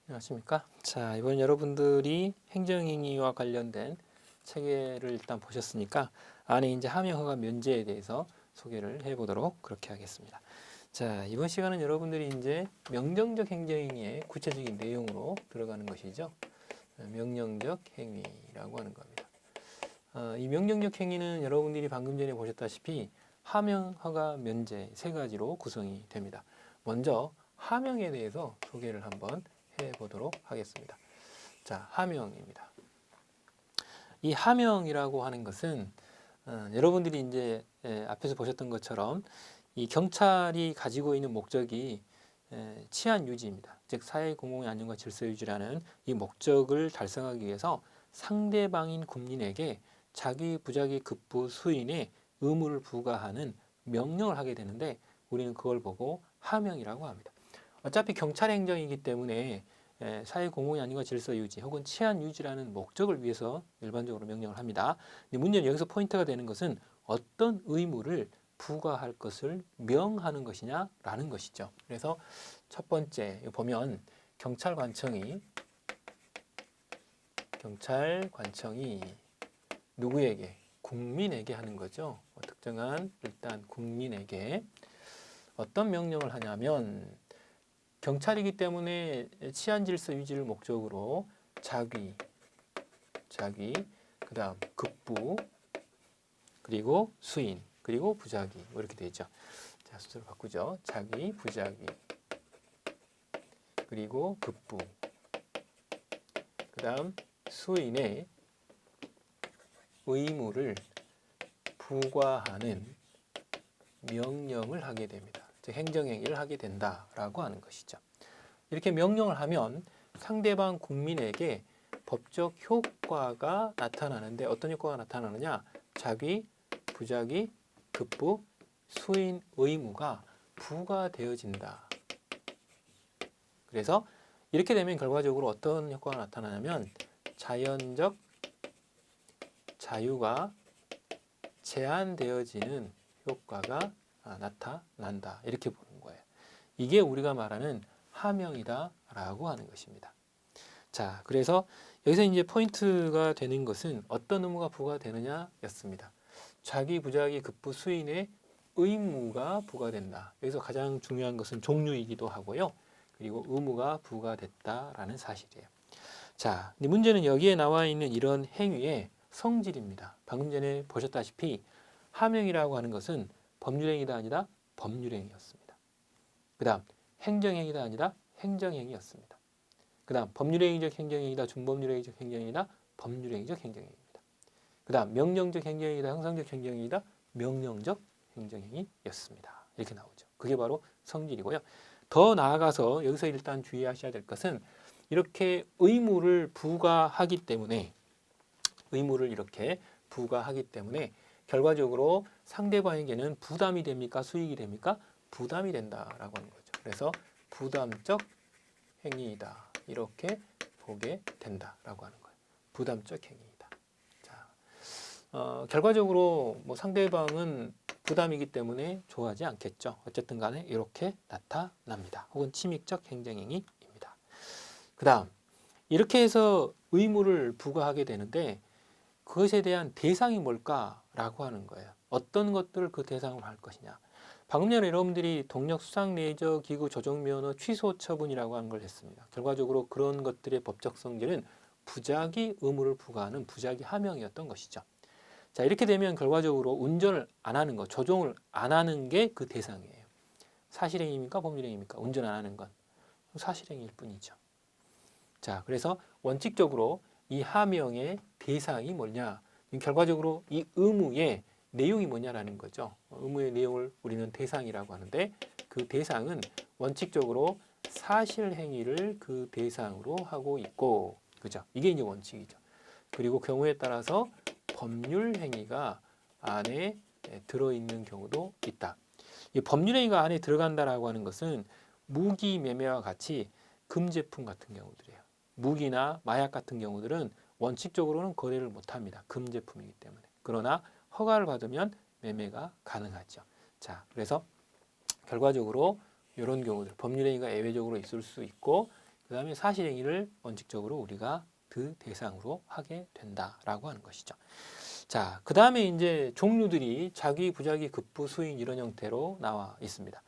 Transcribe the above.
안녕하십니까? 자, 이번 여러분들이 행정행위와 관련된 체계를 일단 보셨으니까 안에 이제 함용 허가 면제에 대해서 소개를 해보도록 그렇게 하겠습니다. 자, 이번 시간은 여러분들이 이제 명령적 행정행위의 구체적인 내용으로 들어가는 것이죠. 명령적 행위라고 하는 겁니다. 이 명령적 행위는 여러분들이 방금 전에 보셨다시피 함용, 허가, 면제 세 가지로 구성이 됩니다. 먼저 함용에 대해서 소개를 한번 해보도록 하겠습니다. 자, 함용입니다. 이 함용이라고 하는 것은 여러분들이 이제 앞에서 보셨던 것처럼 이 경찰이 가지고 있는 목적이 치안 유지입니다. 즉 사회 공공의 안전과 질서 유지라는 이 목적을 달성하기 위해서 상대방인 국민에게 자기 부자기 급부 수인의 의무를 부과하는 명령을 하게 되는데 우리는 그걸 보고 함용이라고 합니다. 어차피 경찰 행정이기 때문에 사회 공공의 안전과 질서 유지 혹은 치안 유지라는 목적을 위해서 일반적으로 명령을 합니다. 근데 문제는 여기서 포인트가 되는 것은 어떤 의무를 부과할 것을 명하는 것이냐라는 것이죠. 그래서 첫 번째 보면 경찰관청이 누구에게? 국민에게 하는 거죠. 특정한 일단 국민에게 어떤 명령을 하냐면 경찰이기 때문에 치안 질서 유지를 목적으로 자기, 그다음 급부, 그리고 수인, 그리고 부자기 뭐 이렇게 되죠. 자, 순서를 바꾸죠. 자기, 부자기, 그리고 급부, 그다음 수인의 의무를 부과하는 명령을 하게 됩니다. 즉 행정행위를 하게 된다라고 하는 것이죠. 이렇게 명령을 하면 상대방 국민에게 법적 효과가 나타나는데 어떤 효과가 나타나느냐? 자기, 부자기, 급부, 수인 의무가 부과되어진다. 그래서 이렇게 되면 결과적으로 어떤 효과가 나타나냐면 자연적 자유가 제한되어지는 효과가 나타난다. 이렇게 보는 거예요. 이게 우리가 말하는 함용이다라고 하는 것입니다. 자, 그래서 여기서 이제 포인트가 되는 것은 어떤 의무가 부과되느냐였습니다. 자기, 부자기, 급부, 수인의 의무가 부과된다. 여기서 가장 중요한 것은 종류이기도 하고요. 그리고 의무가 부과됐다라는 사실이에요. 자, 근데 문제는 여기에 나와 있는 이런 행위의 성질입니다. 방금 전에 보셨다시피 함용이라고 하는 것은 법률행위가 아니라 법률행위였습니다. 그 다음 행정행위가 아니라 행정행위였습니다. 그 다음 법률행위적 행정행위다, 준법률행위적 행정행위다, 법률행위적 행정행위입니다. 그 다음 명령적 행정행위다, 형상적 행정행위다, 명령적 행정행위였습니다. 이렇게 나오죠. 그게 바로 성질이고요. 더 나아가서 여기서 일단 주의하셔야 될 것은 이렇게 의무를 이렇게 부과하기 때문에 결과적으로 상대방에게는 부담이 됩니까? 수익이 됩니까? 부담이 된다라고 하는 거죠. 그래서 부담적 행위이다. 이렇게 보게 된다라고 하는 거예요. 부담적 행위이다. 자, 결과적으로 뭐 상대방은 부담이기 때문에 좋아하지 않겠죠. 어쨌든 간에 이렇게 나타납니다. 혹은 침입적 행정행위입니다. 그 다음 이렇게 해서 의무를 부과하게 되는데 그것에 대한 대상이 뭘까라고 하는 거예요. 어떤 것들을 그 대상으로 할 것이냐. 방금 전에 여러분들이 동력 수상 레이저 기구 조종 면허 취소 처분이라고 하는 걸 했습니다. 결과적으로 그런 것들의 법적 성질은 부작위 의무를 부과하는 부작위 함용이었던 것이죠. 자, 이렇게 되면 결과적으로 운전을 안 하는 것, 조종을 안 하는 게 그 대상이에요. 사실행위입니까? 법률행위입니까? 운전 안 하는 건 사실행위일 뿐이죠. 자, 그래서 원칙적으로 이 함용의 대상이 뭐냐? 결과적으로 이 의무의 내용이 뭐냐라는 거죠. 의무의 내용을 우리는 대상이라고 하는데 그 대상은 원칙적으로 사실 행위를 그 대상으로 하고 있고, 그죠? 이게 이제 원칙이죠. 그리고 경우에 따라서 법률 행위가 안에 들어있는 경우도 있다. 이 법률 행위가 안에 들어간다라고 하는 것은 무기 매매와 같이 금제품 같은 경우들이에요. 무기나 마약 같은 경우들은 원칙적으로는 거래를 못합니다. 금제품이기 때문에. 그러나 허가를 받으면 매매가 가능하죠. 자, 그래서 결과적으로 이런 경우들 법률행위가 예외적으로 있을 수 있고 그 다음에 사실행위를 원칙적으로 우리가 그 대상으로 하게 된다라고 하는 것이죠. 자, 그 다음에 이제 종류들이 자기, 부자기, 급부, 수인 이런 형태로 나와 있습니다.